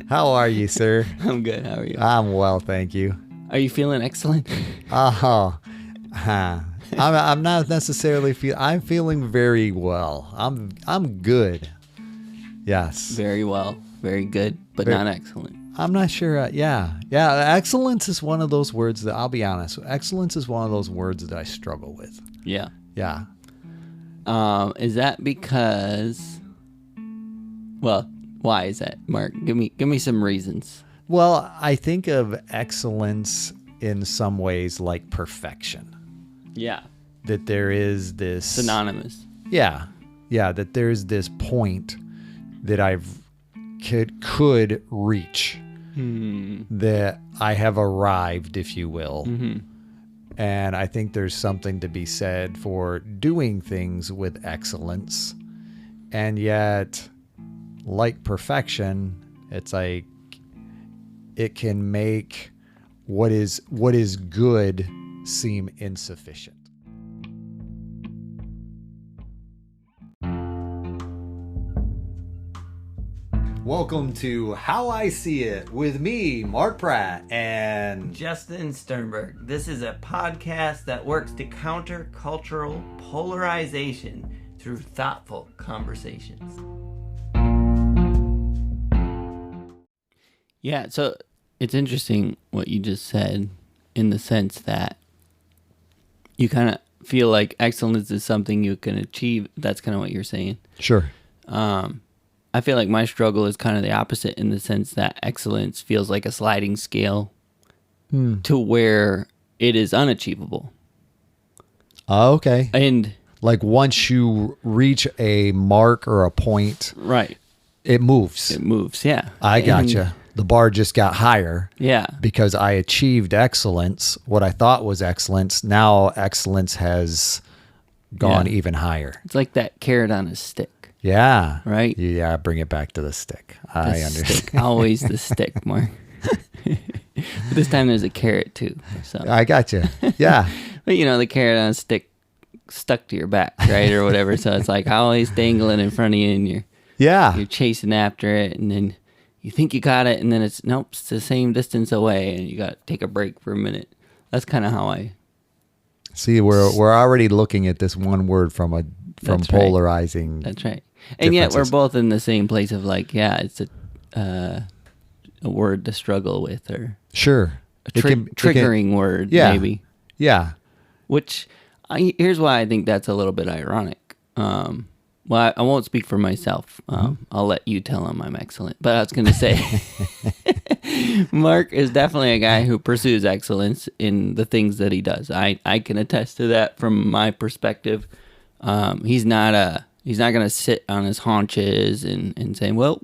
How are you, sir? I'm good. How are you? I'm well, thank you. Are you feeling excellent? I'm not necessarily I'm feeling very well. I'm good. Yes. Very well. Very good, but not excellent. I'm not sure. Yeah. Excellence is one of those words that I'll be honest. Excellence is one of those words that I struggle with. Yeah. Yeah. Is that because? Well, why is that, Mark? Give me some reasons. Well, I think of excellence in some ways like perfection. Yeah. That there is this synonymous. Yeah. That there's this point that could reach. That I have arrived, if you will. Mm-hmm. And I think there's something to be said for doing things with excellence. And yet, like perfection, it's like it can make what is good seem insufficient. Welcome to How I See It with me, Mark Pratt, and Justin Sternberg. This is a podcast that works to counter cultural polarization through thoughtful conversations. Yeah, so it's interesting what you just said in the sense that you kind of feel like excellence is something you can achieve. That's kind of what you're saying. Sure. I feel like my struggle is kind of the opposite in the sense that excellence feels like a sliding scale to where it is unachievable. Okay. And like once you reach a mark or a point, right, it moves. It moves, yeah. I gotcha. The bar just got higher. Yeah. Because I achieved excellence, what I thought was excellence. Now excellence has gone even higher. It's like that carrot on a stick. Yeah. Right? Yeah, bring it back to the stick. I understand. Stick. Always the stick, Mark. But this time there's a carrot too. So I gotcha. Yeah. But the carrot on a stick stuck to your back, right? Or whatever. So it's like always dangling in front of you and you're chasing after it, and then you think you got it, and then it's the same distance away, and you got to take a break for a minute. That's kind of how I see. We're already looking at this one word from polarizing. That's right. And yet we're both in the same place of like, it's a word to struggle with, or sure, triggering word, maybe. Yeah. Which here's why I think that's a little bit ironic. Well, I won't speak for myself. I'll let you tell him I'm excellent. But I was going to say, Mark is definitely a guy who pursues excellence in the things that he does. I can attest to that from my perspective. He's not going to sit on his haunches and say, well,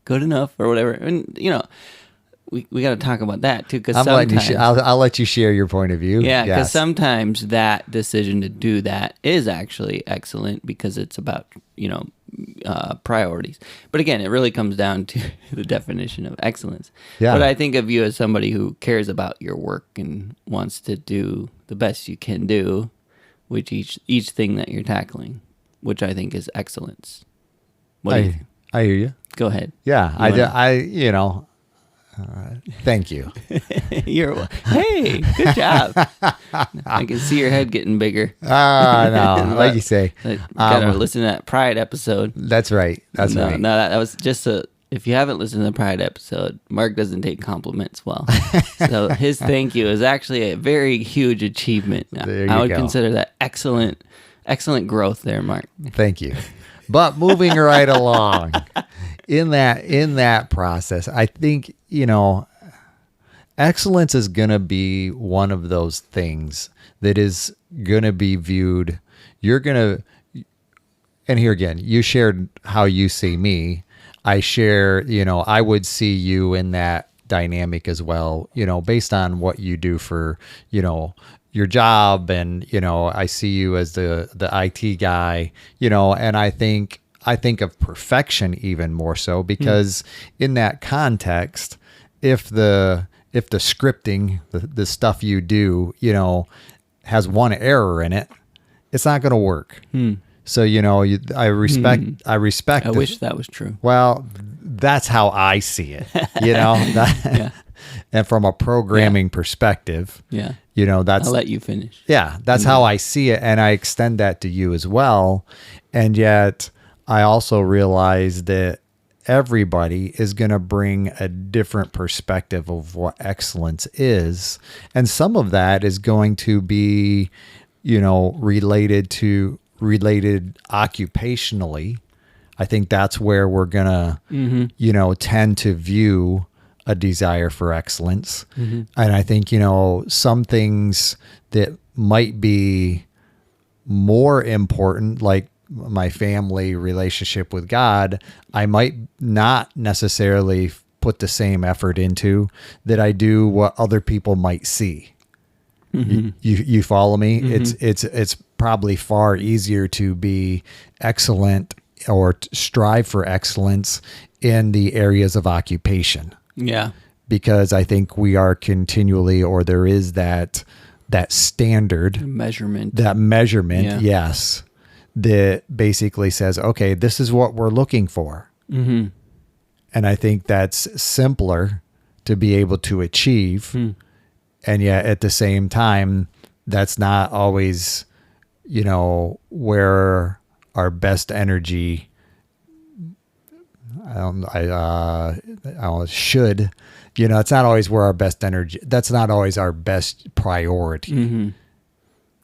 good enough or whatever. And, we got to talk about that too. Cause I'll let you share your point of view. Yeah. Because sometimes that decision to do that is actually excellent because it's about, priorities. But again, it really comes down to the definition of excellence. Yeah. But I think of you as somebody who cares about your work and wants to do the best you can do with each thing that you're tackling, which I think is excellence. I hear you. Go ahead. Yeah, thank you. Hey, good job. I can see your head getting bigger. No, like you say. Gotta listen to that Pride episode. That's right. Right. No, that was just if you haven't listened to the Pride episode, Mark doesn't take compliments well. So his thank you is actually a very huge achievement. I would consider that excellent growth there, Mark. Thank you. But moving right along in that process, I think, excellence is going to be one of those things that is going to be viewed. And here again, you shared how you see me. I share, I would see you in that dynamic as well, based on what you do for, your job. And, I see you as the IT guy, and I think of perfection even more so because in that context, if the scripting, the stuff you do, has one error in it, it's not going to work. So, I respect. I wish that was true. Well, that's how I see it, you know. Yeah. And from a programming perspective, Yeah. you know, I'll let you finish. yeah, that's how I see it, and I extend that to you as well. And yet, I also realize that everybody is going to bring a different perspective of what excellence is, and some of that is going to be, you know, related occupationally. I think that's where we're gonna, you know, tend to view a desire for excellence. And I think, you know, some things that might be more important, like my family relationship with God, I might not necessarily put the same effort into that I do what other people might see. You follow me? It's probably far easier to be excellent or strive for excellence in the areas of occupation. Yeah. Because I think we are continually, or there is that standard Measurement. Yeah. Yes, that basically says, okay, this is what we're looking for. And I think that's simpler to be able to achieve. And yet at the same time, that's not always, you know, where our best energy, should, you know, it's not always where our best energy, that's not always our best priority.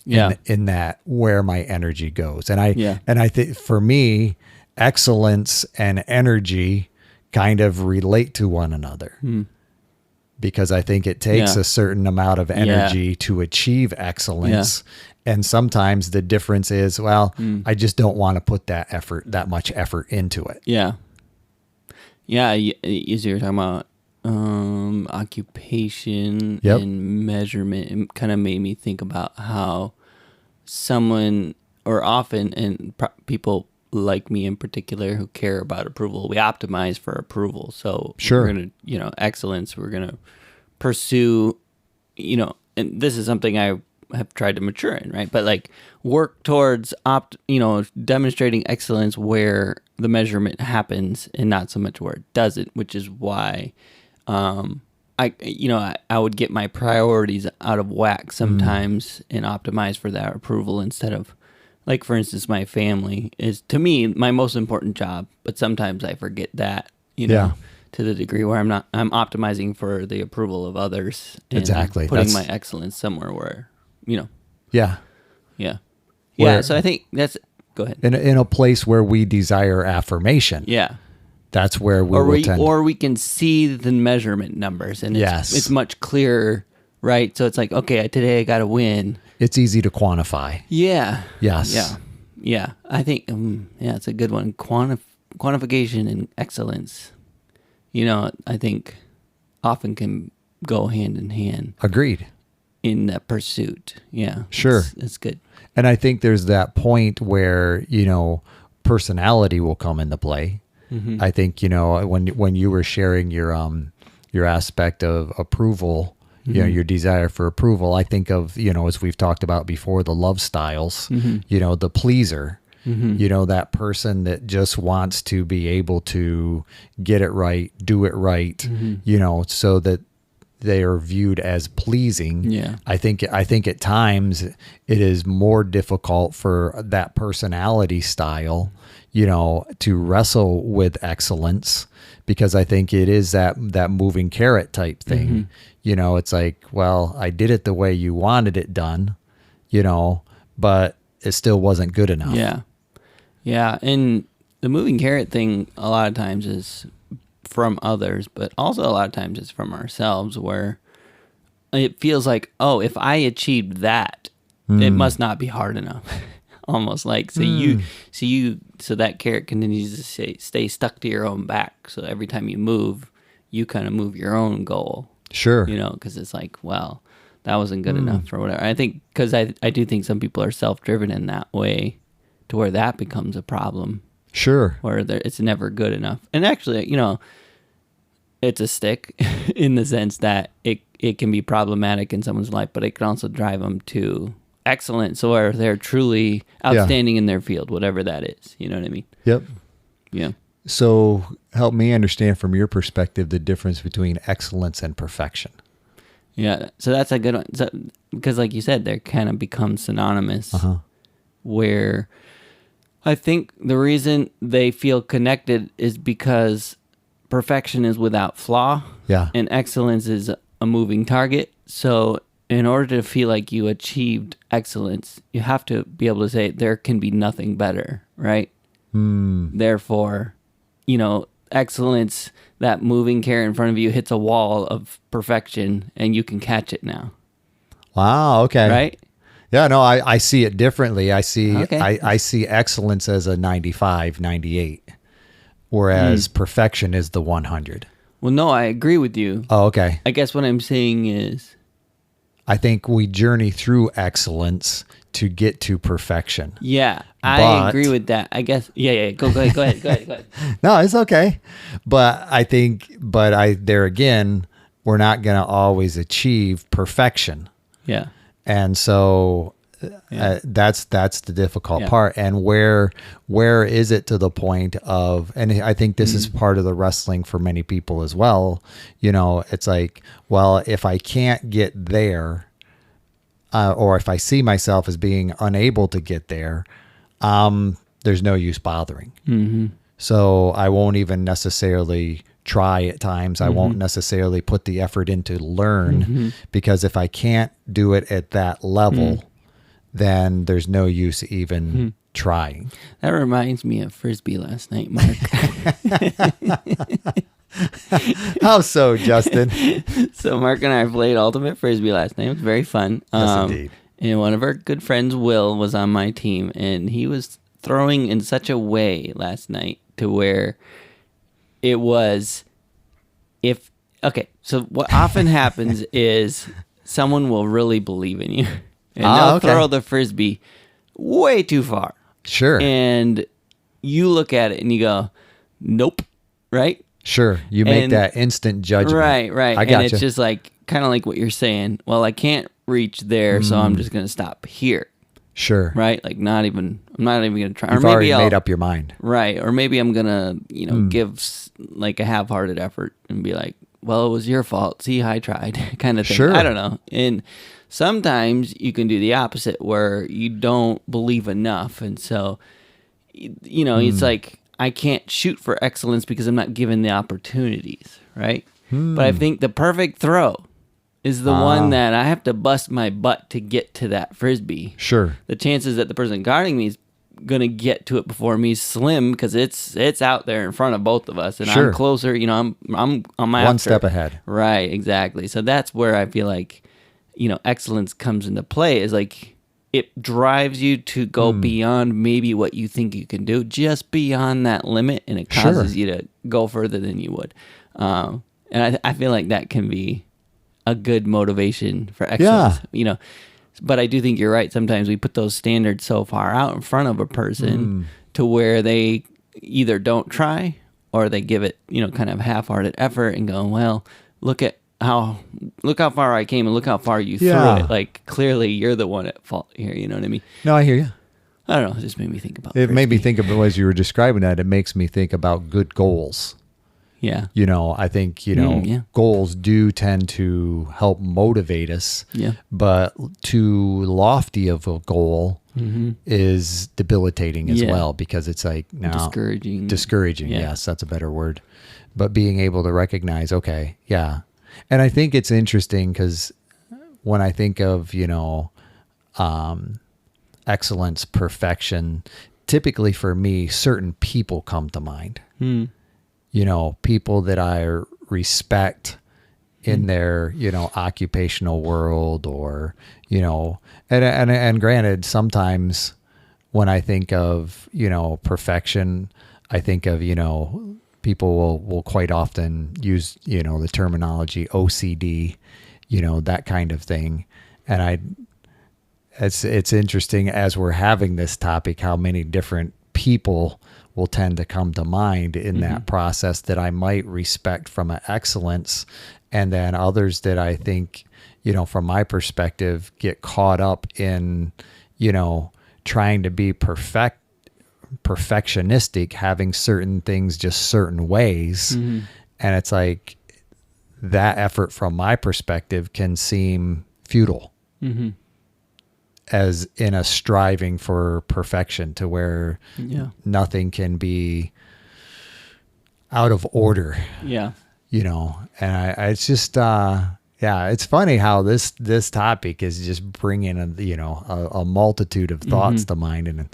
Yeah. In that, where my energy goes. And I think for me, excellence and energy kind of relate to one another. Because I think it takes a certain amount of energy to achieve excellence. And sometimes the difference is, well, I just don't want to put that much effort into it. Yeah. Yeah. As you were talking about occupation and measurement, it kind of made me think about how someone, or often, and people like me in particular who care about approval, we optimize for approval. So we're going to, you know, excellence, we're going to pursue, you know, and this is something I have tried to mature in, right? But like work towards demonstrating excellence where the measurement happens and not so much where it doesn't, which is why I would get my priorities out of whack sometimes and optimize for that approval instead of, like, for instance, my family is, to me, my most important job, but sometimes I forget that, you know, to the degree where I'm optimizing for the approval of others. And exactly. Putting my excellence somewhere where, you know. Yeah. Yeah. Where, yeah. So I think go ahead. In a place where we desire affirmation. Yeah. That's where we can see the measurement numbers, and it's much clearer, right? So it's like, okay, today I got to win. It's easy to quantify. Yeah. Yes. Yeah. Yeah. I think, it's a good one. Quantification and excellence, you know, I think often can go hand in hand. Agreed. In that pursuit. Yeah. Sure. It's good. And I think there's that point where, you know, personality will come into play. I think, you know, when you were sharing your aspect of approval, you know, your desire for approval, I think of, you know, as we've talked about before, the love styles, you know, the pleaser, you know, that person that just wants to be able to get it right, do it right, you know, so that they are viewed as pleasing. Yeah. I think at times it is more difficult for that personality style, you know, to wrestle with excellence, because I think it is that moving carrot type thing. You know, it's like, well, I did it the way you wanted it done, you know, but it still wasn't good enough. Yeah. Yeah. And the moving carrot thing a lot of times is from others, but also a lot of times it's from ourselves, where it feels like, oh, if I achieved that, it must not be hard enough. Almost like, so that carrot continues to stay stuck to your own back. So every time you move, you kind of move your own goal. Sure. You know, because it's like, well, that wasn't good enough or whatever. I think, because I do think some people are self-driven in that way, to where that becomes a problem. Sure. Where it's never good enough. And actually, you know, it's a stick in the sense that it can be problematic in someone's life, but it can also drive them to excellence, where they're truly outstanding in their field, whatever that is. You know what I mean? Yep. Yeah. So help me understand from your perspective the difference between excellence and perfection. Yeah, so that's a good one. So, because like you said, they're kind of become synonymous. Uh-huh. Where I think the reason they feel connected is because perfection is without flaw, Yeah. and excellence is a moving target. So in order to feel like you achieved excellence, you have to be able to say there can be nothing better, right? Therefore, excellence, that moving carrot in front of you hits a wall of perfection and you can catch it now, Wow. Okay. right? Yeah, no, I see it differently. I see Okay. I see excellence as a 95, 98, whereas perfection is the 100. Well, no, I agree with you. Oh, okay. I guess what I'm saying is, I think we journey through excellence to get to perfection. yeah, I But- agree with that. I guess, yeah. Go ahead. No, it's okay. But I think, there again, we're not going to always achieve perfection. Yeah. And so Yeah. that's the difficult Yeah. part. And where is it to the point of, and I think this is part of the wrestling for many people as well. It's like, well, if I can't get there, or if I see myself as being unable to get there, there's no use bothering. Mm-hmm. So I won't even necessarily try at times. I won't necessarily put the effort in to learn, because if I can't do it at that level, then there's no use even trying. That reminds me of Frisbee last night, Mark. How so, Justin? So Mark and I played Ultimate Frisbee last night. It was very fun. Yes, indeed. And one of our good friends, Will, was on my team, and he was throwing in such a way last night to where it was, so what often happens is someone will really believe in you, and they'll throw the Frisbee way too far. Sure. And you look at it and you go, nope, right? Sure. You make And- that instant judgment. Right. I And gotcha. it's just like, kind of like what you're saying. Well, I can't reach there, so I'm just going to stop here. Sure. Right? Like I'm not even going to try. You've or already maybe made up your mind. Right. Or maybe I'm going to, give like a half-hearted effort and be like, well, it was your fault. See, I tried kind of thing. Sure. I don't know. And sometimes you can do the opposite where you don't believe enough. And so, it's like, I can't shoot for excellence because I'm not given the opportunities. Right. But I think the perfect throw is the one that I have to bust my butt to get to that Frisbee. Sure. The chances that the person guarding me is gonna get to it before me is slim because it's out there in front of both of us, and Sure. I'm closer. I'm One step ahead. Right, exactly. So that's where I feel like excellence comes into play. Is like it drives you to go beyond maybe what you think you can do, just beyond that limit, and it causes you to go further than you would. And I feel like that can be a good motivation for excellence. But I do think you're right. Sometimes we put those standards so far out in front of a person to where they either don't try or they give it, kind of half-hearted effort and go, well, look how far I came and look how far you threw it. Like clearly you're the one at fault here. You know what I mean? No, I hear you. I don't know. It just made me think about It made me Frisbee. think of, as you were describing that, it makes me think about good goals. Yeah. I think, yeah. goals do tend to help motivate us. Yeah. But too lofty of a goal is debilitating as Yeah. well, because it's like, no, Discouraging. discouraging. Yeah. Yes, that's a better word. But being able to recognize, okay, yeah. And I think it's interesting because when I think of, excellence, perfection, typically for me, certain people come to mind. People that I respect in their, occupational world, or, and granted, sometimes when I think of, perfection, I think of, people will quite often use, the terminology OCD, that kind of thing. And it's interesting as we're having this topic, how many different people will tend to come to mind in that process that I might respect from an excellence, and then others that I think, from my perspective, get caught up in, trying to be perfectionistic, having certain things just certain ways. Mm-hmm. And it's like that effort from my perspective can seem futile. Mm-hmm. As in a striving for perfection to where nothing can be out of order. Yeah. You know, and it's just, it's funny how this topic is just bringing a multitude of thoughts to mind. And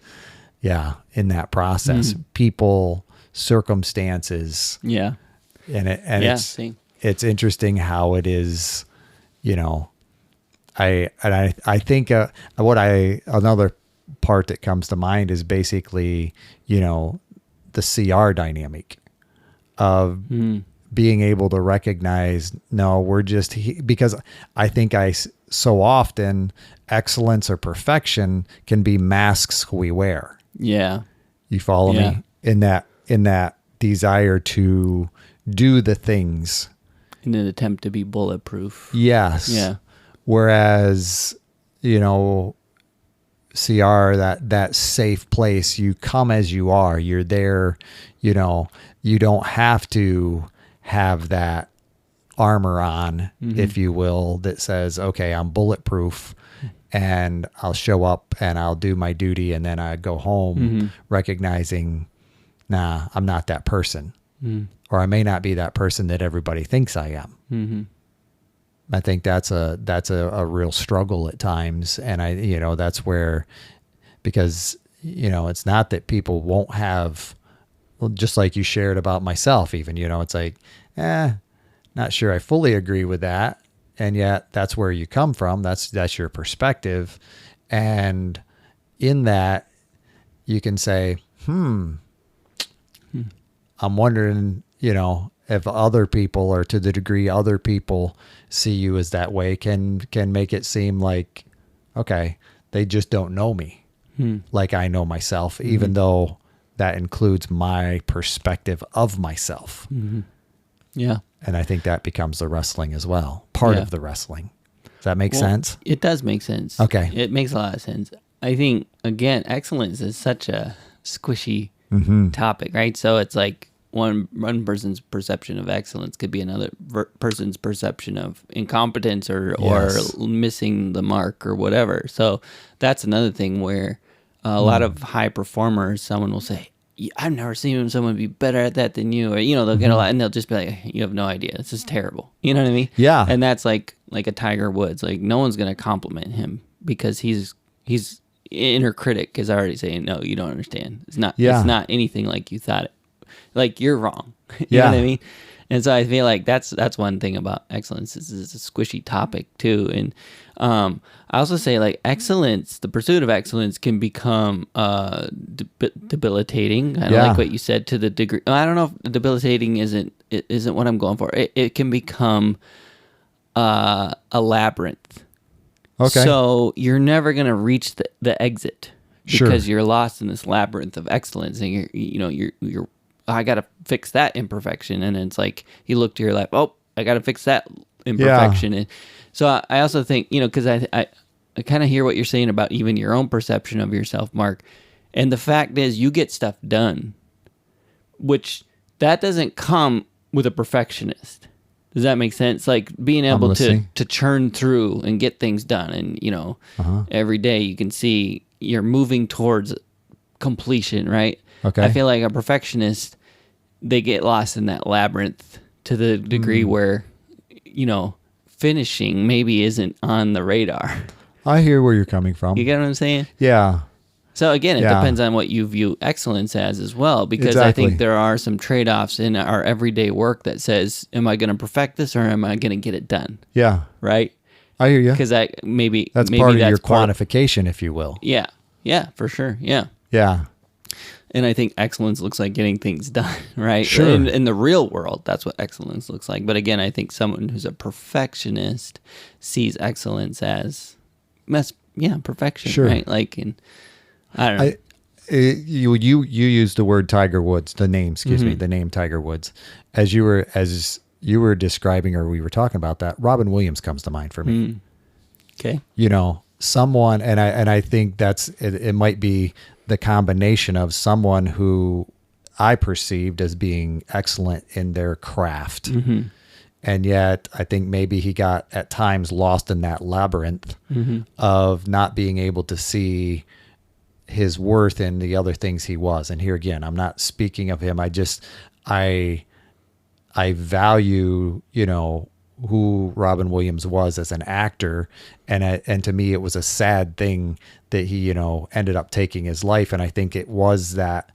in that process, people, circumstances. Yeah. It's interesting how it is, you know, I think another part that comes to mind is basically, you know, the CR dynamic of being able to recognize, no, we're just because I think so often excellence or perfection can be masks we wear. Yeah. You follow me in that desire to do the things in an attempt to be bulletproof. Yes. Yeah. Whereas, you know, CR, that safe place, you come as you are, you're there, you know, you don't have to have that armor on, if you will, that says, okay, I'm bulletproof and I'll show up and I'll do my duty. And then I go home recognizing, nah, I'm not that person, or I may not be that person that everybody thinks I am. Mm-hmm. I think that's a real struggle at times. And that's where, because, you know, it's not that people won't have, well, just like you shared about myself, even, you know, it's like, not sure I fully agree with that. And yet that's where you come from. That's your perspective. And in that you can say, I'm wondering, you know, if other people, or to the degree other people see you as that way, can make it seem like, okay, they just don't know me like I know myself, even though that includes my perspective of myself. Yeah. And I think that becomes the wrestling as well, part of the wrestling. Does that make sense? It does make sense. Okay. It makes a lot of sense. I think, again, excellence is such a squishy topic, right? So it's like, one person's perception of excellence could be another person's perception of incompetence or missing the mark or whatever. So that's another thing where a lot of high performers, someone will say, I've never seen someone be better at that than you. Or, you know, they'll get a lot and they'll just be like, you have no idea. This is terrible. You know what I mean? Yeah. And that's like a Tiger Woods. Like, no one's going to compliment him because he's inner critic is already saying, no, you don't understand. It's not anything like you thought it. Like, you're wrong. You know what I mean? And so I feel like that's one thing about excellence is it's a squishy topic too. And I also say, like, excellence, the pursuit of excellence can become debilitating. I like what you said, to the degree. I don't know if debilitating isn't what I'm going for. It can become a labyrinth. Okay. So you're never going to reach the exit because you're lost in this labyrinth of excellence, and you're I got to fix that imperfection. And it's like, you look to your life, oh, I got to fix that imperfection. And so I also think, you know, because I kind of hear what you're saying about even your own perception of yourself, Mark. And the fact is, you get stuff done, which that doesn't come with a perfectionist. Does that make sense? Like, being able to churn through and get things done. And, you know, every day you can see you're moving towards completion, right? Okay. I feel like a perfectionist, they get lost in that labyrinth to the degree where, you know, finishing maybe isn't on the radar. I hear where you're coming from. You get what I'm saying? Yeah. So again, it depends on what you view excellence as well, because I think there are some trade-offs in our everyday work that says, am I going to perfect this or am I going to get it done? Yeah. Right? I hear you. Because that's part of your quantification, if you will. Yeah. Yeah, for sure. Yeah. Yeah. And I think excellence looks like getting things done, right? Sure. In the real world, that's what excellence looks like. But again, I think someone who's a perfectionist sees excellence as perfection, right? Like, I don't know. You used the word Tiger Woods, the name Tiger Woods. As you were describing, or we were talking about that, Robin Williams comes to mind for me. Okay. You know, someone, and I think it might be the combination of someone who I perceived as being excellent in their craft. Mm-hmm. And yet I think maybe he got at times lost in that labyrinth Mm-hmm. of not being able to see his worth in the other things he was. And here again, I'm not speaking of him. I value, who Robin Williams was as an actor. And to me, it was a sad thing that he, ended up taking his life. And I think it was that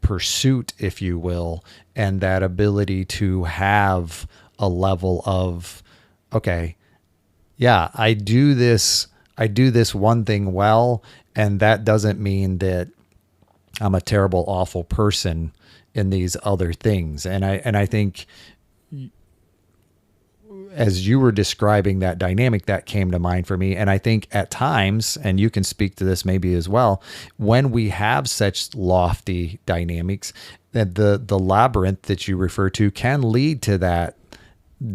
pursuit, if you will, and that ability to have a level of, okay, yeah, I do this one thing well, and that doesn't mean that I'm a terrible, awful person in these other things. And I think as you were describing that dynamic, that came to mind for me. And I think at times, and you can speak to this maybe as well, when we have such lofty dynamics, that the labyrinth that you refer to can lead to that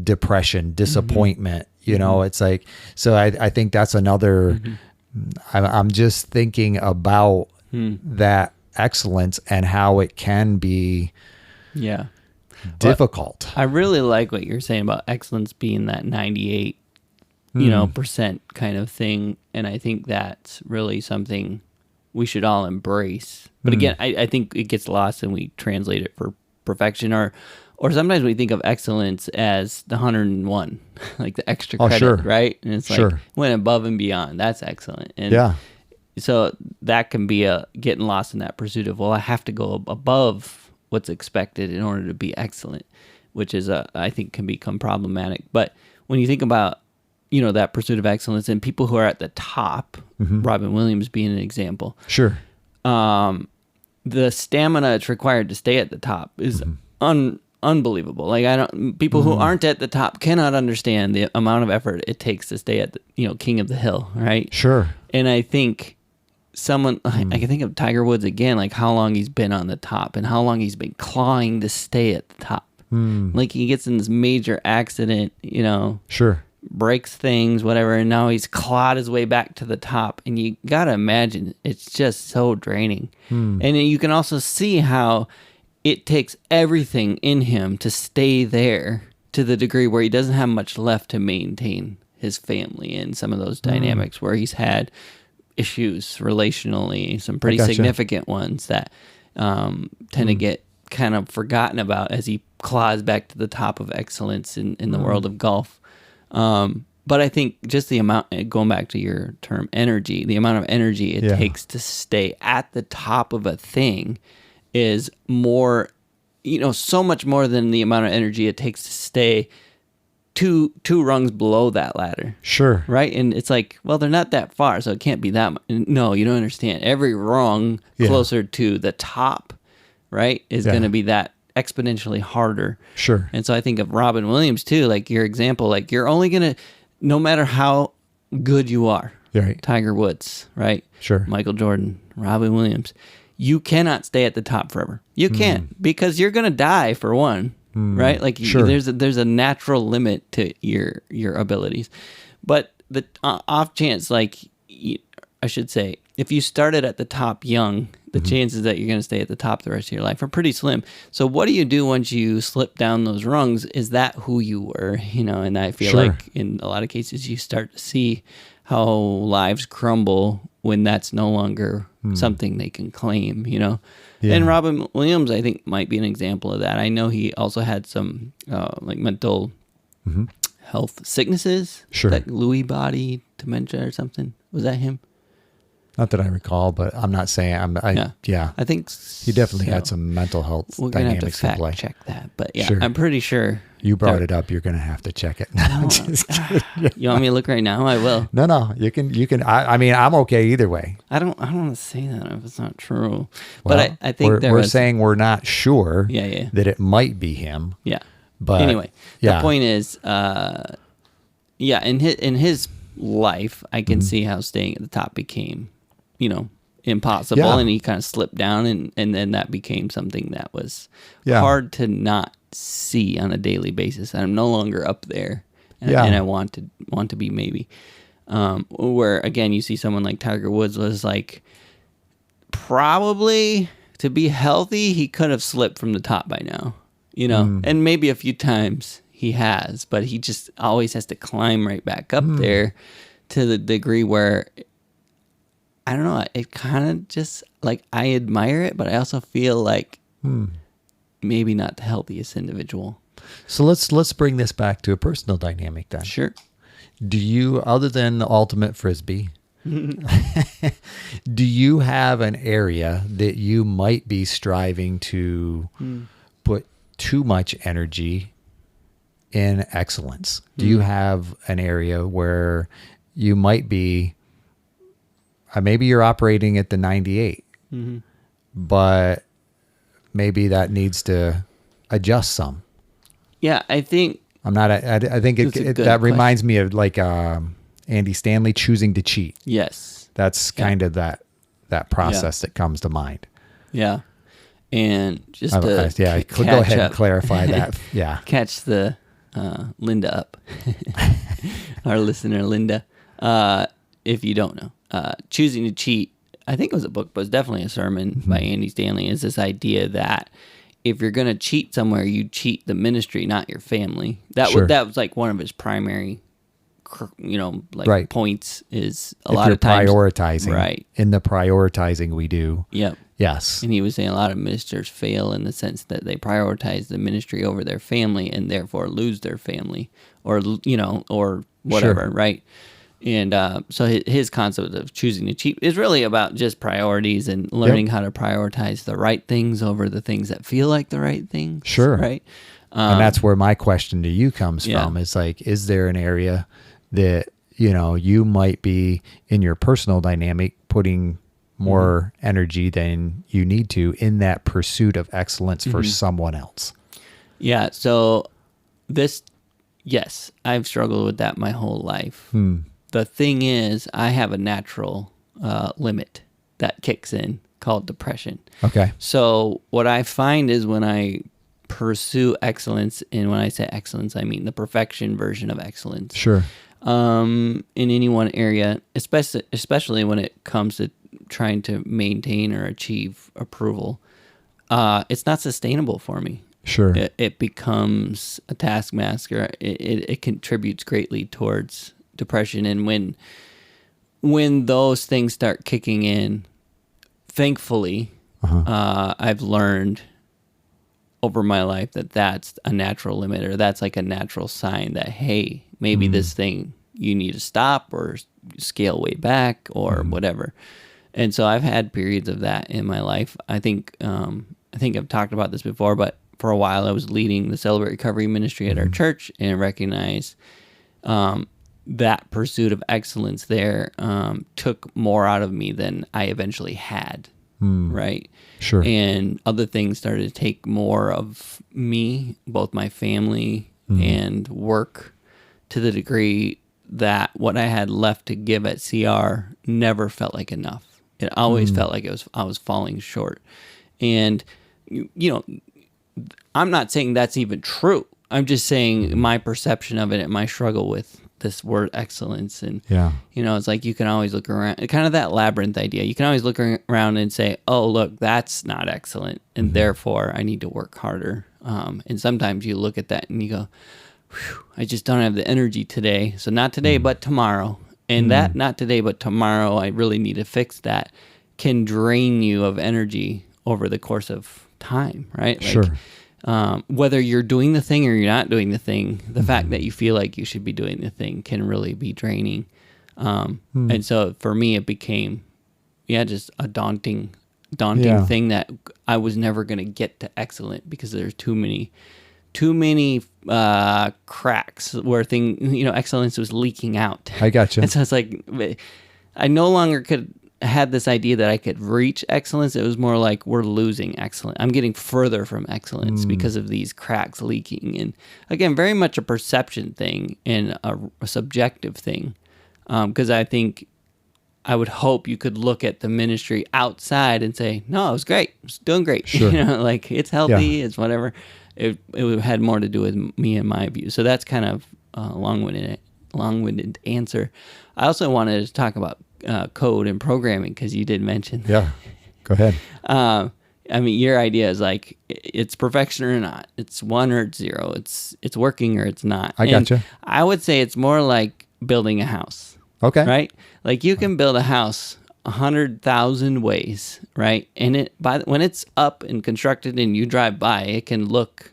depression, disappointment. Mm-hmm. It's like, so I think that's another, Mm-hmm. I'm just thinking about that excellence and how it can be Yeah. difficult. I really like what you're saying about excellence being that 98, percent kind of thing. And I think that's really something we should all embrace. But again, I think it gets lost and we translate it for perfection, or sometimes we think of excellence as the 101, like the extra credit, sure. right? And it's like went above and beyond. That's excellent. And Yeah. so that can be getting lost in that pursuit of, well, I have to go above what's expected in order to be excellent, which is I think can become problematic. But when you think about that pursuit of excellence and people who are at the top, Robin Williams being an example, Sure. the stamina it's required to stay at the top is unbelievable. Like people who aren't at the top cannot understand the amount of effort it takes to stay at the, king of the hill, right? Sure. And I think I can think of Tiger Woods again, like how long he's been on the top and how long he's been clawing to stay at the top. Like he gets in this major accident, Sure. breaks things, whatever, and now he's clawed his way back to the top. And you gotta imagine it's just so draining. And then you can also see how it takes everything in him to stay there to the degree where he doesn't have much left to maintain his family and some of those dynamics where he's had issues relationally, some pretty significant ones that tend to get kind of forgotten about as he claws back to the top of excellence in the world of golf. But I think just the amount, going back to your term energy, the amount of energy it takes to stay at the top of a thing is more, so much more than the amount of energy it takes to stay two rungs below that ladder. Sure. Right? And it's like, well, they're not that far, so it can't be that much. No, you don't understand. Every rung closer to the top, right, is going to be that exponentially harder. Sure. And so I think of Robin Williams too, like your example, like you're only going to, no matter how good you are, Right. Tiger Woods, right? Sure. Michael Jordan, Robin Williams, you cannot stay at the top forever. You can't, because you're going to die for one. Right, like there's a natural limit to your abilities, but the off chance, like I should say, if you started at the top young, the chances that you're going to stay at the top the rest of your life are pretty slim. So what do you do once you slip down those rungs? Is that who you were? And I feel like in a lot of cases you start to see how lives crumble when that's no longer something they can claim. And Robin Williams, I think, might be an example of that. I know he also had some like mental health sicknesses, like Lewy body dementia or something. Was that him? Not that I recall, but I'm not saying I think he definitely had some mental health we're gonna have to dynamics in play. fact check that, but I'm pretty sure. You brought it up. You're going to have to check it. Just kidding. You want me to look right now? I will. No. You can. I mean, I'm okay either way. I don't want to say that if it's not true. But I think we're saying we're not sure. That it might be him. Yeah. But anyway, the point is, in his life, I can see how staying at the top became, impossible, and he kind of slipped down, and then that became something that was hard to not see on a daily basis. I'm no longer up there, and I want to be maybe. Where again, you see someone like Tiger Woods was like probably to be healthy, he could have slipped from the top by now, and maybe a few times he has, but he just always has to climb right back up there to the degree where, I don't know, it kind of just like, I admire it, but I also feel like maybe not the healthiest individual. So let's bring this back to a personal dynamic then. Sure. Do you, other than the ultimate frisbee, do you have an area that you might be striving to put too much energy in excellence? Do you have an area where you might be, maybe you're operating at the 98, but maybe that needs to adjust some? Yeah, I think I think that reminds me of like Andy Stanley choosing to cheat. Yes. That's kind of that process that comes to mind. Yeah. And just go ahead and clarify that. Yeah. Catch the Linda up. Our listener, Linda. If you don't know. Choosing to Cheat, I think it was a book, but it's definitely a sermon by Andy Stanley, is this idea that if you're going to cheat somewhere, you cheat the ministry, not your family. That was like one of his primary, points is a lot of times prioritizing. Right. In the prioritizing we do. Yep. Yes. And he was saying a lot of ministers fail in the sense that they prioritize the ministry over their family and therefore lose their family or whatever. Sure. Right. And so his concept of choosing to cheat is really about just priorities and learning how to prioritize the right things over the things that feel like the right things. Sure. Right. And that's where my question to you comes from. Is like, is there an area that, you might be in your personal dynamic putting more energy than you need to in that pursuit of excellence for someone else? Yeah. So yes, I've struggled with that my whole life. The thing is, I have a natural limit that kicks in called depression. Okay. So what I find is when I pursue excellence, and when I say excellence, I mean the perfection version of excellence. Sure. In any one area, especially when it comes to trying to maintain or achieve approval, it's not sustainable for me. Sure. It becomes a taskmaster. It contributes greatly towards depression. And when those things start kicking in, thankfully, I've learned over my life that that's a natural limit, or that's like a natural sign that, hey, maybe this thing you need to stop or scale way back or whatever. And so I've had periods of that in my life. I think I've talked about this before, but for a while I was leading the Celebrate Recovery ministry at our church, and recognized that pursuit of excellence there took more out of me than I eventually had. Right. Sure. And other things started to take more of me, both my family and work, to the degree that what I had left to give at CR never felt like enough. It always felt like I was falling short. And, I'm not saying that's even true. I'm just saying my perception of it and my struggle with this word excellence. And, it's like you can always look around, kind of that labyrinth idea. You can always look around and say, oh, look, that's not excellent, and therefore I need to work harder. And sometimes you look at that and you go, I just don't have the energy today. So not today, but tomorrow. And that not today, but tomorrow, I really need to fix that, can drain you of energy over the course of time, right? Like, sure. Whether you're doing the thing or you're not doing the thing, the fact that you feel like you should be doing the thing can really be draining. And so for me, it became, just a daunting thing that I was never going to get to excellent, because there's too many cracks where excellence was leaking out. I gotcha. And so it's like, I no longer had this idea that I could reach excellence. It was more like, we're losing excellence. I'm getting further from excellence because of these cracks leaking. And again, very much a perception thing and a subjective thing. Because I think, I would hope you could look at the ministry outside and say, no, it was great. It's doing great. Sure. Like it's healthy. It's whatever. It had more to do with me and my view. So that's kind of a long-winded answer. I also wanted to talk about code and programming, because you did mention. Yeah, Go ahead. I mean, your idea is like it's perfection or not. It's 1 or it's 0. It's working or it's not. I gotcha. I would say it's more like building a house. Okay. Right? Like you can build a house 100,000 ways, right? And when it's up and constructed and you drive by, it can look,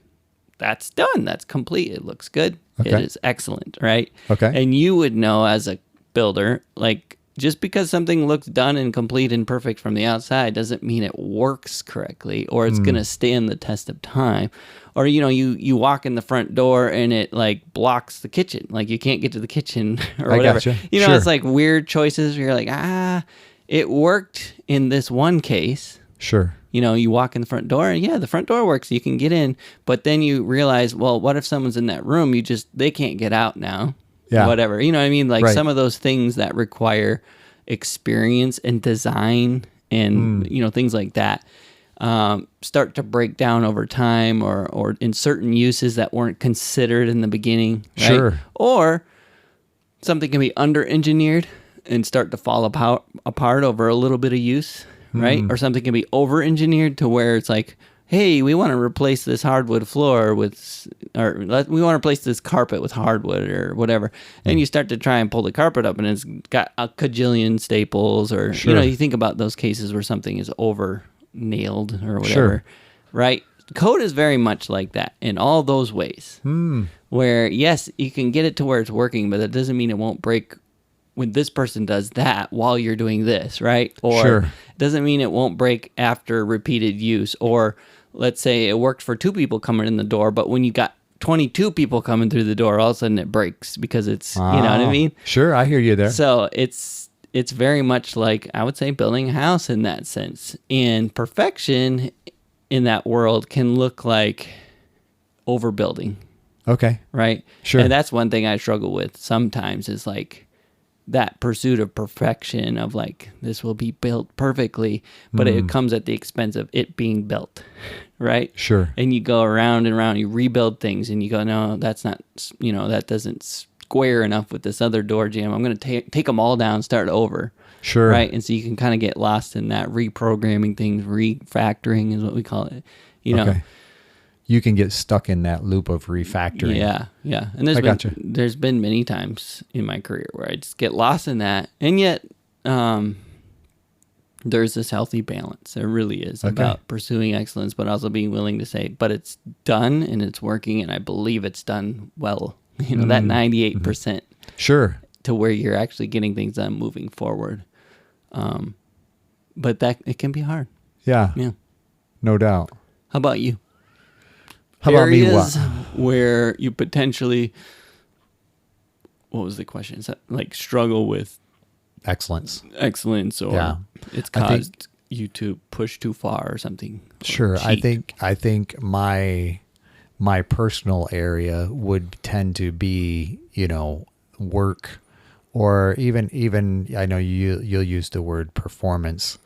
that's done. That's complete. It looks good. Okay. It is excellent, right? Okay. And you would know as a builder, like just because something looks done and complete and perfect from the outside doesn't mean it works correctly or it's going to stand the test of time. Or, you walk in the front door and it like blocks the kitchen. Like you can't get to the kitchen or whatever. Gotcha. Sure. Sure. It's like weird choices where you're like, it worked in this one case. Sure. You walk in the front door and the front door works. You can get in, but then you realize, well, what if someone's in that room? They can't get out now. Yeah. Whatever. You know what I mean? Like Right. some of those things that require experience and design and, things like that, start to break down over time or in certain uses that weren't considered in the beginning. Right? Sure. Or something can be under-engineered and start to fall apart over a little bit of use, right? Or something can be over-engineered to where it's like, hey, we want to replace this hardwood floor we want to replace this carpet with hardwood or whatever. And you start to try and pull the carpet up and it's got a cajillion staples or, Sure. you think about those cases where something is over nailed or whatever, Sure. right? Code is very much like that in all those ways where, yes, you can get it to where it's working, but that doesn't mean it won't break when this person does that while you're doing this, right? Or Sure. it doesn't mean it won't break after repeated use. Or let's say it worked for 2 people coming in the door, but when you got 22 people coming through the door, all of a sudden it breaks because it's, you know what I mean? Sure. I hear you there. So it's very much like, I would say, building a house in that sense. And perfection in that world can look like overbuilding, Okay. right? Sure. And that's one thing I struggle with sometimes is like that pursuit of perfection of like, this will be built perfectly, but it comes at the expense of it being built, right? Sure. And you go around and around, you rebuild things and you go, no, that's not, that doesn't square enough with this other door jam. I'm going to take them all down, start over. Sure. Right. And so you can kind of get lost in that reprogramming things, refactoring is what we call it. Okay. You can get stuck in that loop of refactoring. Yeah. And gotcha. there's been many times in my career where I just get lost in that. And yet, there's this healthy balance. There really is about pursuing excellence, but also being willing to say, but it's done and it's working and I believe it's done well. That 98%. Sure. To where you're actually getting things done moving forward. But that it can be hard. Yeah. Yeah. No doubt. How about you? How about me? Areas What? where you potentially, what was the question? Is that like struggle with Excellence. excellence or it's I think- caused you to push too far or something? Or Sure. I cheat? think my personal area would tend to be, work, or even I know you'll use the word performance,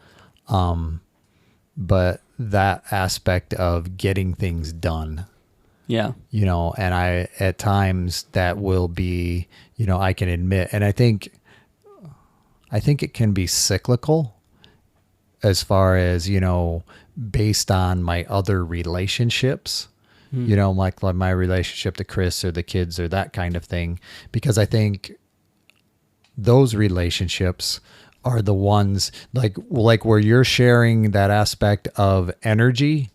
but that aspect of getting things done, Yeah. and I at times that will be, I can admit, and I think it can be cyclical as far as, based on my other relationships. Like my relationship to Chris or the kids or that kind of thing, because I think those relationships are the ones like where you're sharing that aspect of energy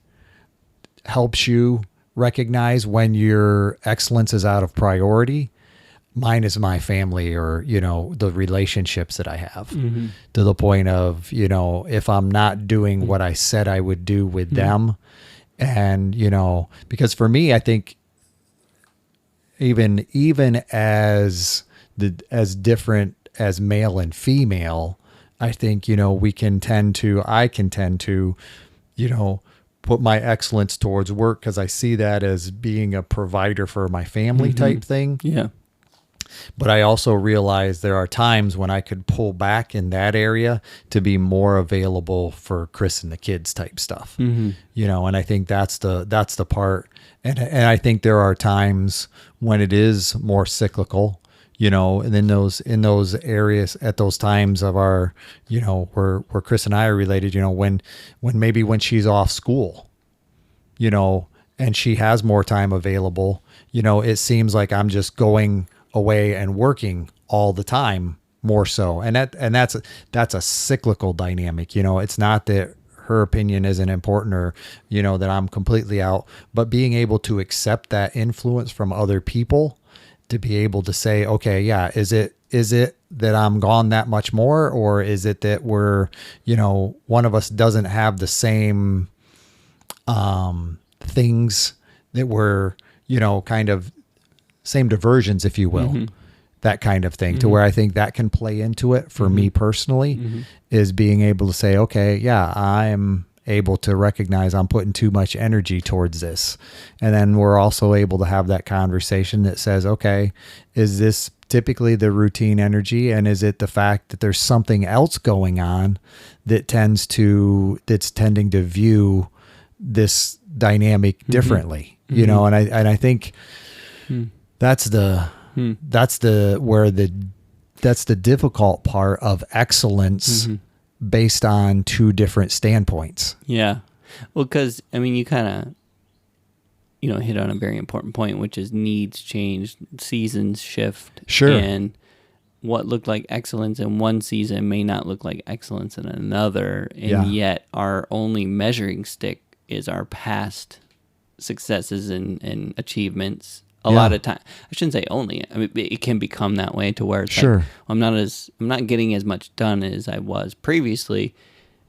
helps you recognize when your excellence is out of priority. Mine is my family or, the relationships that I have to the point of, if I'm not doing what I said I would do with them. And, because for me, I think even as different as male and female, I think, I can tend to, put my excellence towards work because I see that as being a provider for my family type thing. Yeah. But I also realize there are times when I could pull back in that area to be more available for Chris and the kids type stuff, and I think that's the part. And I think there are times when it is more cyclical, and in those areas at those times of our, where Chris and I are related, when she's off school, and she has more time available, it seems like I'm just going away and working all the time more so. And that's a cyclical dynamic. It's not that her opinion isn't important or, that I'm completely out, but being able to accept that influence from other people, to be able to say, okay, yeah, is it that I'm gone that much more, or is it that we're, one of us doesn't have the same things that we're, kind of same diversions, if you will, that kind of thing, to where I think that can play into it for me personally, is being able to say, okay, yeah, I'm able to recognize I'm putting too much energy towards this. And then we're also able to have that conversation that says, okay, is this typically the routine energy? And is it the fact that there's something else going on that's tending to view this dynamic differently, and I think that's the difficult part of excellence based on two different standpoints. Yeah. Well, because, you kind of, hit on a very important point, which is needs change, seasons shift. Sure. And what looked like excellence in one season may not look like excellence in another. And yet our only measuring stick is our past successes and achievements. A lot of time, I shouldn't say only. It can become that way to where it's sure. like, I'm not getting as much done as I was previously,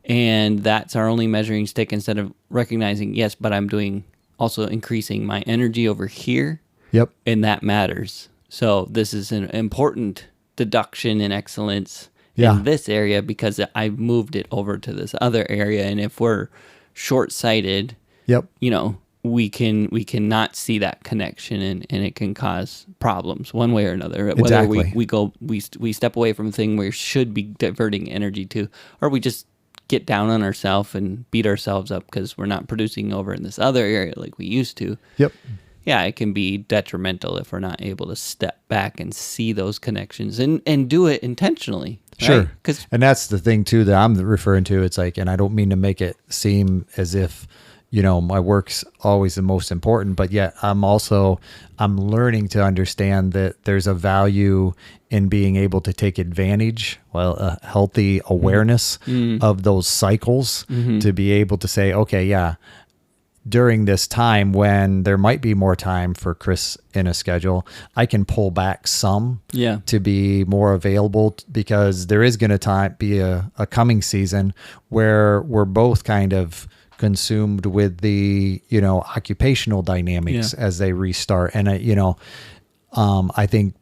and that's our only measuring stick. Instead of recognizing, yes, but I'm also increasing my energy over here. Yep, and that matters. So this is an important deduction in excellence in this area because I've moved it over to this other area, and if we're short-sighted, we cannot see that connection, and it can cause problems one way or another. Exactly. Whether we step away from a thing we should be diverting energy to, or we just get down on ourselves and beat ourselves up because we're not producing over in this other area like we used to. Yep. Yeah, it can be detrimental if we're not able to step back and see those connections and do it intentionally. Sure. Right? And that's the thing too that I'm referring to. It's like, and I don't mean to make it seem as if, my work's always the most important, but yet I'm learning to understand that there's a value in being able to take advantage, a healthy awareness of those cycles, to be able to say, okay, yeah, during this time when there might be more time for Chris in a schedule, I can pull back some to be more available, because there is going to be a coming season where we're both kind of consumed with the, occupational dynamics as they restart. And I think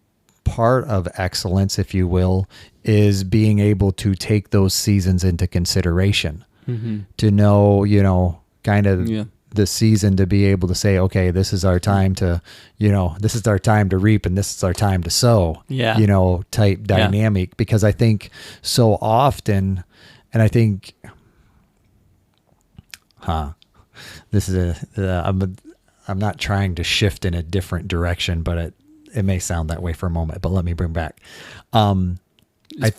part of excellence, if you will, is being able to take those seasons into consideration, to know, kind of the season, to be able to say, okay, this is our time to, this is our time to reap and this is our time to sow, type dynamic. Because I think so often, and I think, this is I'm not trying to shift in a different direction, but it may sound that way for a moment, but let me bring back,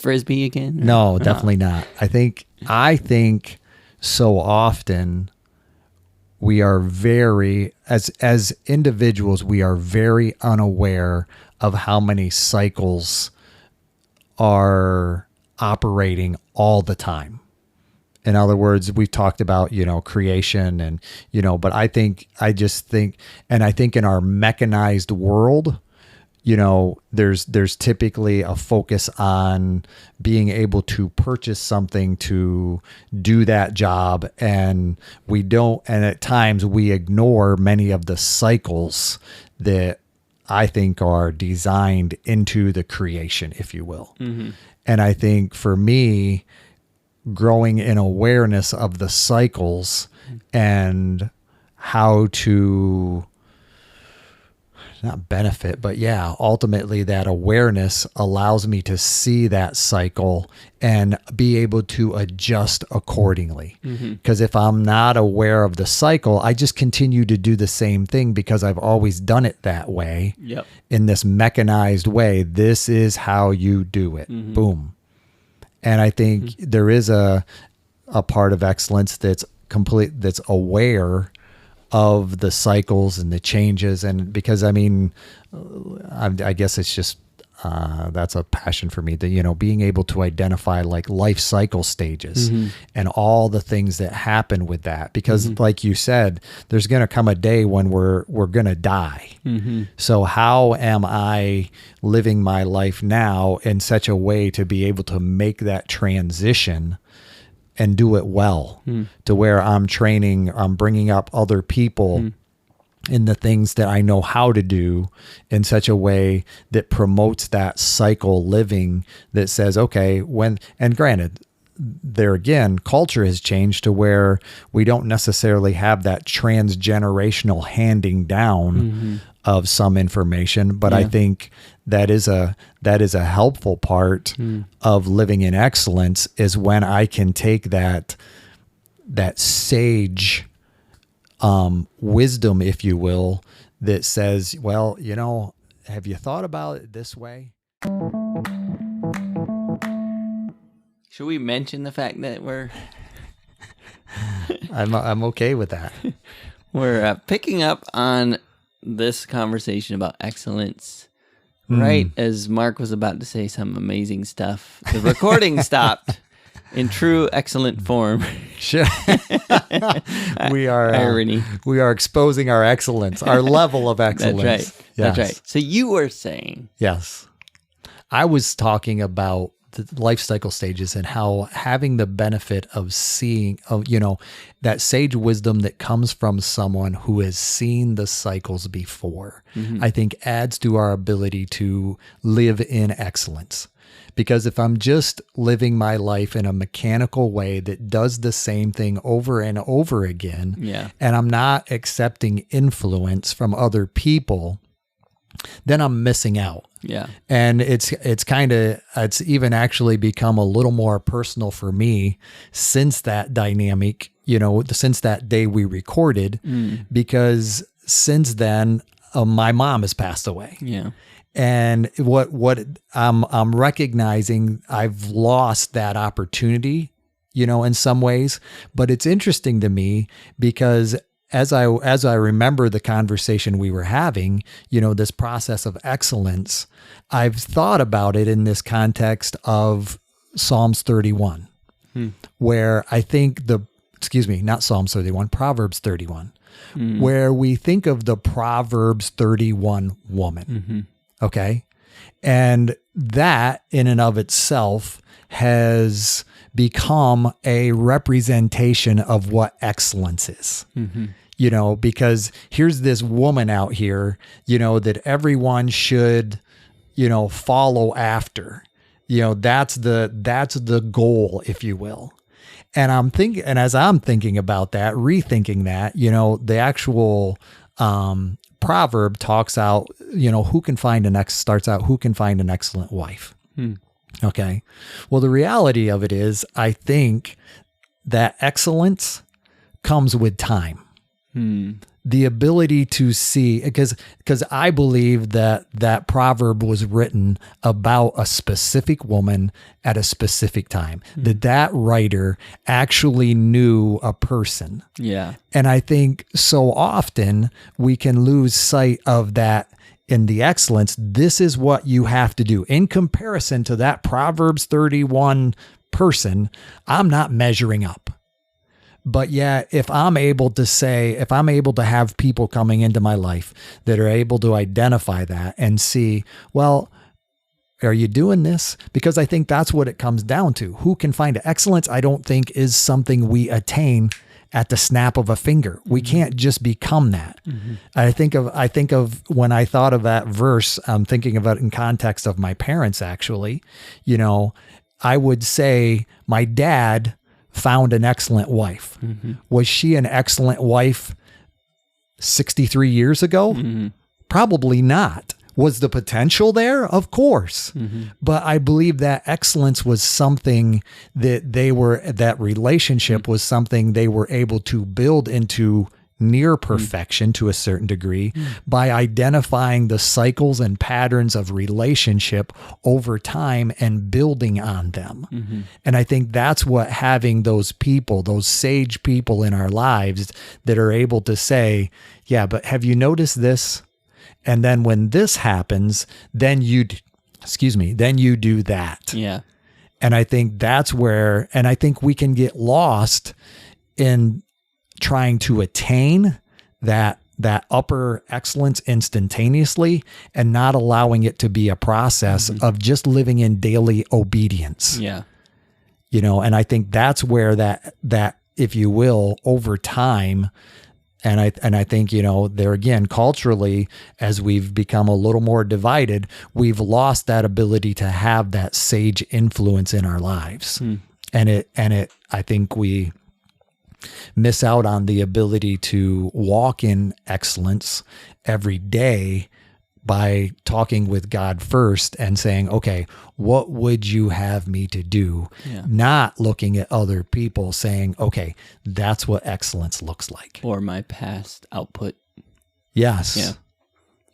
Frisbee again? No, definitely not. I think so often we are as individuals, we are very unaware of how many cycles are operating all the time. In other words, we've talked about, creation and, but I think in our mechanized world, there's typically a focus on being able to purchase something to do that job. And at times we ignore many of the cycles that I think are designed into the creation, if you will. And I think for me, growing in awareness of the cycles and how to not benefit, but yeah, ultimately that awareness allows me to see that cycle and be able to adjust accordingly. Because if I'm not aware of the cycle, I just continue to do the same thing because I've always done it that way. Yep. In this mechanized way. This is how you do it. Boom. And I think there is a part of excellence that's aware of the cycles and the changes. And because I guess it's just that's a passion for me, that being able to identify like life cycle stages and all the things that happen with that, because like you said, there's going to come a day when we're going to die. So how am I living my life now in such a way to be able to make that transition and do it well, to where I'm bringing up other people in the things that I know how to do in such a way that promotes that cycle living, that says, okay, and granted, there again, culture has changed to where we don't necessarily have that transgenerational handing down of some information, but I think that is a helpful part of living in excellence, is when I can take that sage wisdom, if you will, that says, well, have you thought about it this way? Should we mention the fact that I'm okay with that. We're picking up on this conversation about excellence right as Mark was about to say some amazing stuff. The recording stopped in true excellent form. Sure. We are irony. We are exposing our excellence, our level of excellence. That's right. Yes. That's right. So you were saying, yes, I was talking about the life cycle stages and how having the benefit of seeing, that sage wisdom that comes from someone who has seen the cycles before, I think adds to our ability to live in excellence. Because if I'm just living my life in a mechanical way that does the same thing over and over again, and I'm not accepting influence from other people, then I'm missing out. Yeah. And it's even actually become a little more personal for me since that dynamic, since that day we recorded, because since then, my mom has passed away. Yeah. And what I'm recognizing, I've lost that opportunity, in some ways, but it's interesting to me because as I remember the conversation we were having, this process of excellence, I've thought about it in this context of Psalms 31, where I think not Psalms 31, Proverbs 31, where we think of the Proverbs 31 woman. Okay. And that in and of itself has become a representation of what excellence is, because here's this woman out here, that everyone should, follow after, that's the goal, if you will. And as I'm thinking about that, rethinking that, the actual, proverb talks out, who can find an excellent wife. Okay. Well, the reality of it is, I think that excellence comes with time. The ability to see, because I believe that proverb was written about a specific woman at a specific time, that writer actually knew a person. Yeah. And I think so often we can lose sight of that in the excellence. This is what you have to do. In comparison to that Proverbs 31 person, I'm not measuring up. But yeah, if I'm able to have people coming into my life that are able to identify that and see, well, are you doing this? Because I think that's what it comes down to. Who can find excellence? I don't think is something we attain at the snap of a finger. We can't just become that. I think of when I thought of that verse, I'm thinking about it in context of my parents, actually. I would say my dad found an excellent wife. Was she an excellent wife 63 years ago? Probably not. Was the potential there? Of course. But I believe that excellence was something that relationship was something they were able to build into near perfection to a certain degree by identifying the cycles and patterns of relationship over time and building on them. And I think that's what having those people, those sage people in our lives that are able to say, yeah, but have you noticed this? And then when this happens, then you do that. Yeah. And I think that's where, and I think we can get lost in trying to attain that upper excellence instantaneously and not allowing it to be a process of just living in daily obedience. Yeah. And I think that's where that, if you will, over time, and I think, there again, culturally, as we've become a little more divided, we've lost that ability to have that sage influence in our lives. And I think we miss out on the ability to walk in excellence every day by talking with God first and saying, okay, what would you have me to do? Yeah. Not looking at other people saying, okay, that's what excellence looks like. Or my past output. Yes. Yeah.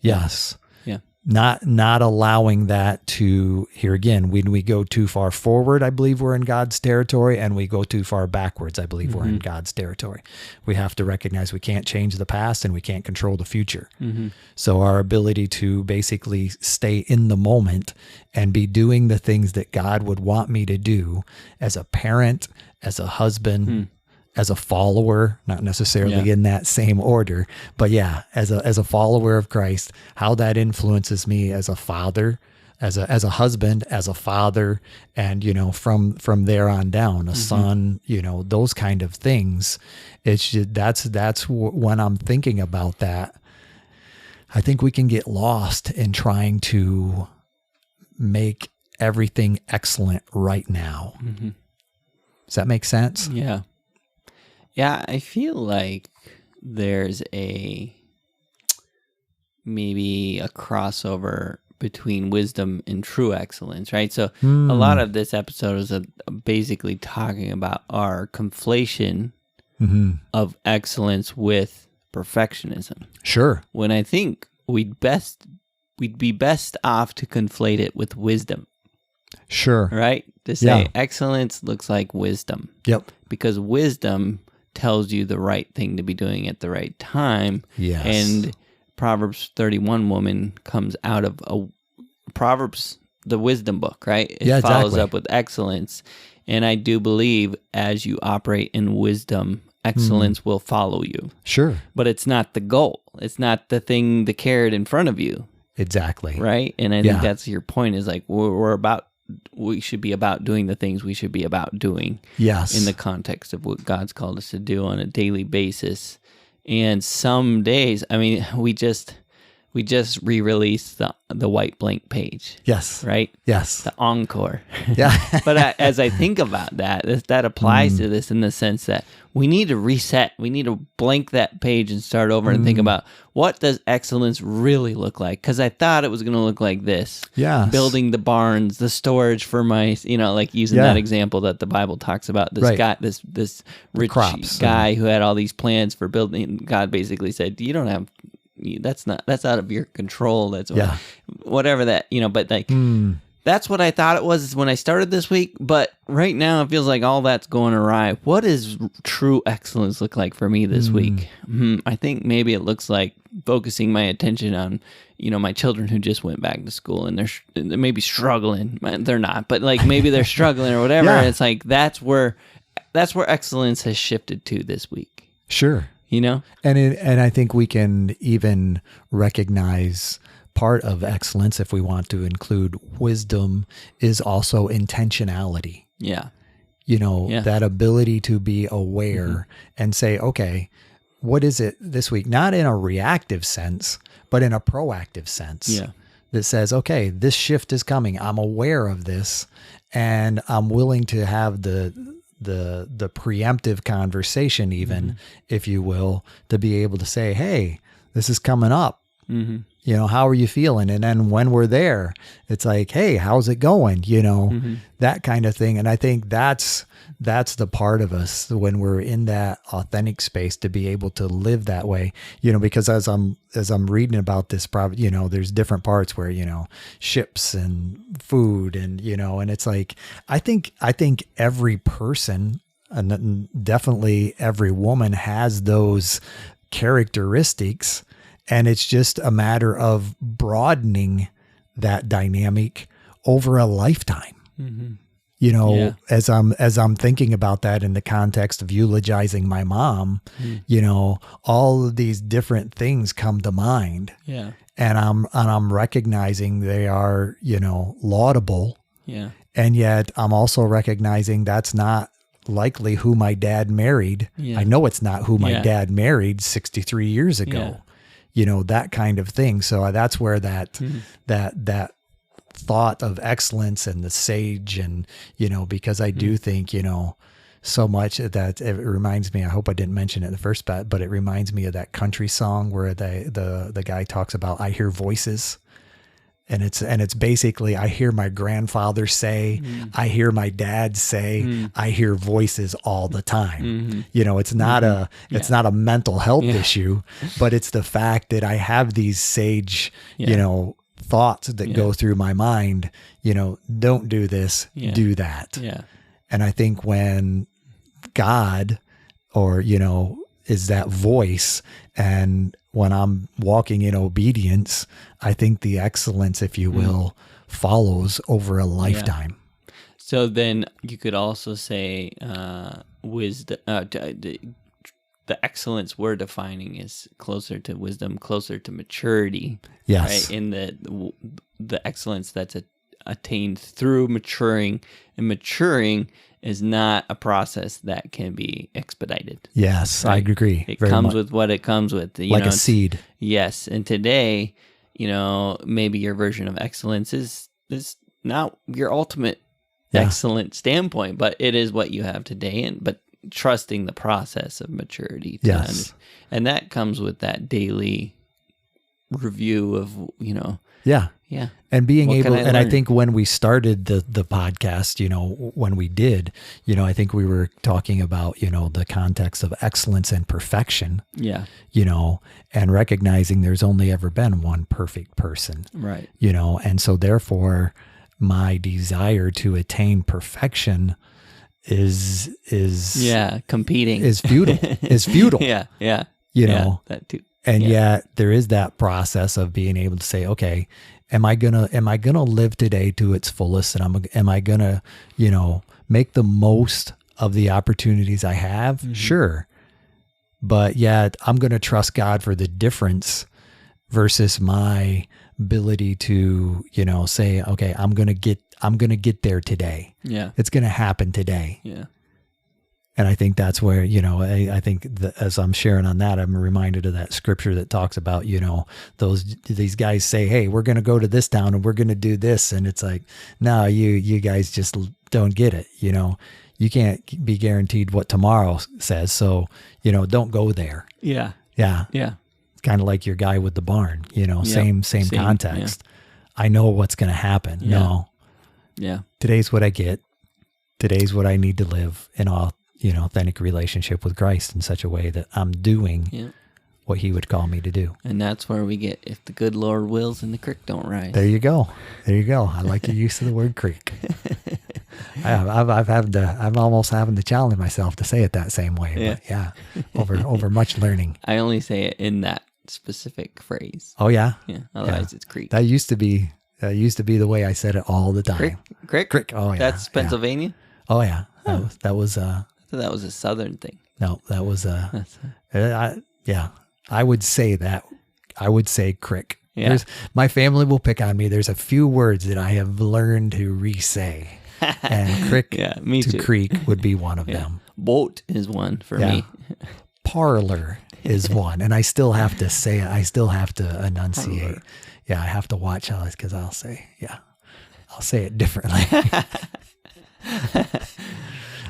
Yes. Yeah. Not allowing that to, here again, when we go too far forward, I believe we're in God's territory, and we go too far backwards, I believe we're in God's territory. We have to recognize we can't change the past and we can't control the future. So our ability to basically stay in the moment and be doing the things that God would want me to do as a parent, as a husband, as a follower, not necessarily in that same order, but as a follower of Christ, how that influences me as a father, as a husband, as a father, and from there on down, a son, those kind of things. It's just, that's when I'm thinking about that. I think we can get lost in trying to make everything excellent right now. Does that make sense? Yeah. Yeah, I feel like there's maybe a crossover between wisdom and true excellence, right? So a lot of this episode is basically talking about our conflation of excellence with perfectionism. Sure. When I think we'd be best off to conflate it with wisdom. Sure. Right? To say excellence looks like wisdom. Yep. Because wisdom tells you the right thing to be doing at the right time. Yes. And Proverbs 31 woman comes out of Proverbs, the wisdom book, right? It follows up with excellence. And I do believe as you operate in wisdom, excellence will follow you. Sure. But it's not the goal. It's not the thing, the carrot in front of you. Exactly. Right? And I think that's your point, is like we should be about doing the things we should be about doing. Yes. In the context of what God's called us to do on a daily basis. And some days, I mean, we just re-released the white blank page. Yes. Right? Yes. The Encore. Yeah. But as I think about that applies to this in the sense that we need to reset. We need to blank that page and start over and think about, what does excellence really look like? Because I thought it was going to look like this. Yeah. Building the barns, the storage for my, like using that example that the Bible talks about. This guy, this rich guy who had all these plans for building. God basically said, you don't have... that's out of your control. That's whatever that, but like, that's what I thought it was when I started this week. But right now it feels like all that's going awry. What does true excellence look like for me this week? I think maybe it looks like focusing my attention on, my children who just went back to school and they're maybe struggling. They're not, but like maybe they're struggling or whatever. And it's like, that's where excellence has shifted to this week. Sure. And I think we can even recognize part of excellence, if we want to include wisdom, is also intentionality. Yeah. That ability to be aware and say, okay, what is it this week? Not in a reactive sense, but in a proactive sense. Yeah. That says, okay, this shift is coming. I'm aware of this, and I'm willing to have the preemptive conversation, even if you will, to be able to say, hey, this is coming up. how are you feeling? And then when we're there, it's like, hey, how's it going? That kind of thing. And I think that's the part of us when we're in that authentic space to be able to live that way, because as I'm reading about this, probably, there's different parts where, ships and food and, and it's like, I think every person, and definitely every woman, has those characteristics. And it's just a matter of broadening that dynamic over a lifetime. As I'm thinking about that in the context of eulogizing my mom, all of these different things come to mind. Yeah. And I'm recognizing they are, laudable. Yeah. And yet I'm also recognizing that's not likely who my dad married. Yeah. I know it's not who my dad married 63 years ago. That kind of thing. So that's where that thought of excellence and the sage and, because I do think, so much that it reminds me, I hope I didn't mention it in the first part, but it reminds me of that country song where the guy talks about, I hear voices. And it's basically, I hear my grandfather say, I hear my dad say, I hear voices all the time. It's not it's not a mental health issue, but it's the fact that I have these sage, thoughts that go through my mind, don't do this, do that. Yeah. And I think when God is that voice, and when I'm walking in obedience, I think the excellence, if you will, follows over a lifetime. Yeah. So then you could also say wisdom. The excellence we're defining is closer to wisdom, closer to maturity. Yes. Right? In the excellence that's attained through maturing, and maturing is not a process that can be expedited. Yes, right? I agree. It very comes much. with what it comes with. Like a seed. Yes. And today, maybe your version of excellence is not your ultimate excellent standpoint, but it is what you have today. But trusting the process of maturity. Yes. And that comes with that daily review of, Yeah. Yeah. And being What able, can I and I learn? think when we started the podcast, when we did, I think we were talking about, the context of excellence and perfection, Yeah. And recognizing there's only ever been one perfect person, Right. And so therefore my desire to attain perfection is competing is futile, Yeah. That too. And yet there is that process of being able to say, okay, am I gonna live today to its fullest? And am I gonna, make the most of the opportunities I have? Mm-hmm. Sure. But yet I'm going to trust God for the difference versus my ability to, say, okay, I'm going to get there today. Yeah. It's going to happen today. Yeah. And I think that's where, I think as I'm sharing on that, I'm reminded of that scripture that talks about, these guys say, hey, we're going to go to this town and we're going to do this. And it's like, no, you guys just don't get it. You can't be guaranteed what tomorrow says. So, don't go there. Yeah. Yeah. Yeah. It's kind of like your guy with the barn, same context. Yeah. I know what's going to happen. Yeah. No. Yeah. Today's what I get. Today's what I need to live in all, authentic relationship with Christ in such a way that I'm doing what he would call me to do. And that's where we get, if the good Lord wills and the creek don't rise. There you go. I like your use of the word creek. I'm almost having to challenge myself to say it that same way. Yeah. But over much learning. I only say it in that specific phrase. Oh yeah. Yeah. Otherwise it's creek. That used to be the way I said it all the time. Creek. Oh yeah. That's Pennsylvania. Yeah. Oh yeah. That was I thought that was a southern thing. No, that was I would say that. I would say crick. Yeah. My family will pick on me. There's a few words that I have learned to re-say. And crick me to too. creek would be one of them. Boat is one for me. Parlor is one. And I still have to say it. I still have to enunciate. Parlor. Yeah, I have to watch how it's because I'll say it differently.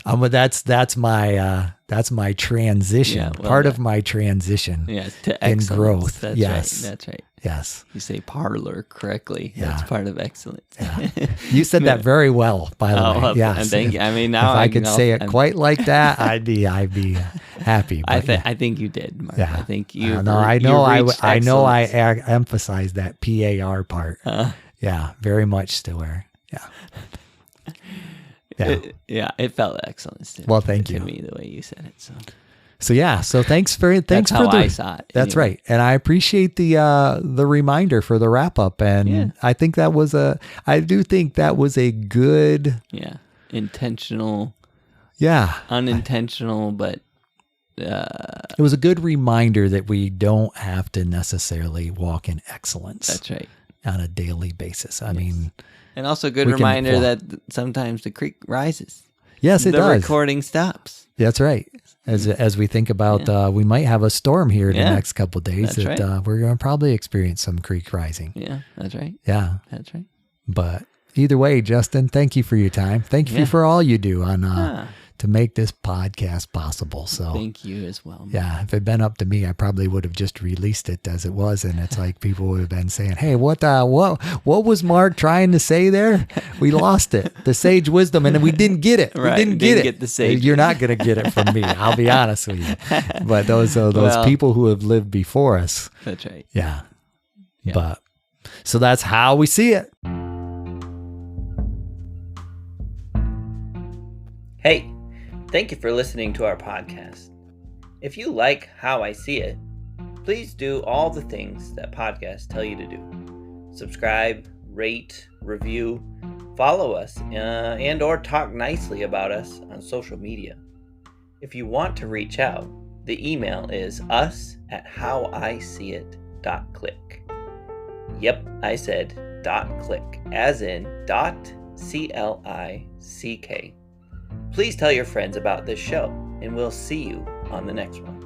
That's my transition. Yeah, well, Part yeah. of my transition. Yes, to in excellence. growth. That's Yes. right. That's right. Yes. You say parlor correctly. Yeah. That's part of excellence. Yeah. You said that very well, by the way. well, Yes. thank you. I mean, If now I could say it quite like that, I'd be happy. But I think you did, Mark. yeah. I think you. No, I know. I know. I emphasized that PAR part. Yeah, very much to where. Yeah. It felt excellent. Well, thank you. To me, the way you said it. So thanks for how I saw it. That's anyway. right, and I appreciate the reminder for the wrap up, and I think I do think that was a good, intentional, unintentional, but it was a good reminder that we don't have to necessarily walk in excellence. That's right. On a daily basis. I mean, and also a good reminder that sometimes the creek rises. Yes, it does. The recording stops. That's right. As we think about, we might have a storm here in the next couple of days That's right. We're going to probably experience some creek rising. Yeah, that's right. Yeah. That's right. But either way, Justin, thank you for your time. Thank you for all you do on to make this podcast possible. So thank you as well. Yeah, if it had been up to me, I probably would have just released it as it was, and it's like people would have been saying, "Hey, what was Mark trying to say there? We lost it, the sage wisdom, and we didn't get it. Right. We didn't get it. The sage. You're not going to get it from me. I'll be honest with you. But those people who have lived before us. That's right. Yeah. But so that's how we see it. Hey. Thank you for listening to our podcast. If you like how I see it, please do all the things that podcasts tell you to do. Subscribe, rate, review, follow us, and or talk nicely about us on social media. If you want to reach out, the email is us@howiseeit.click. Yep, I said .click, as in .click. Please tell your friends about this show, and we'll see you on the next one.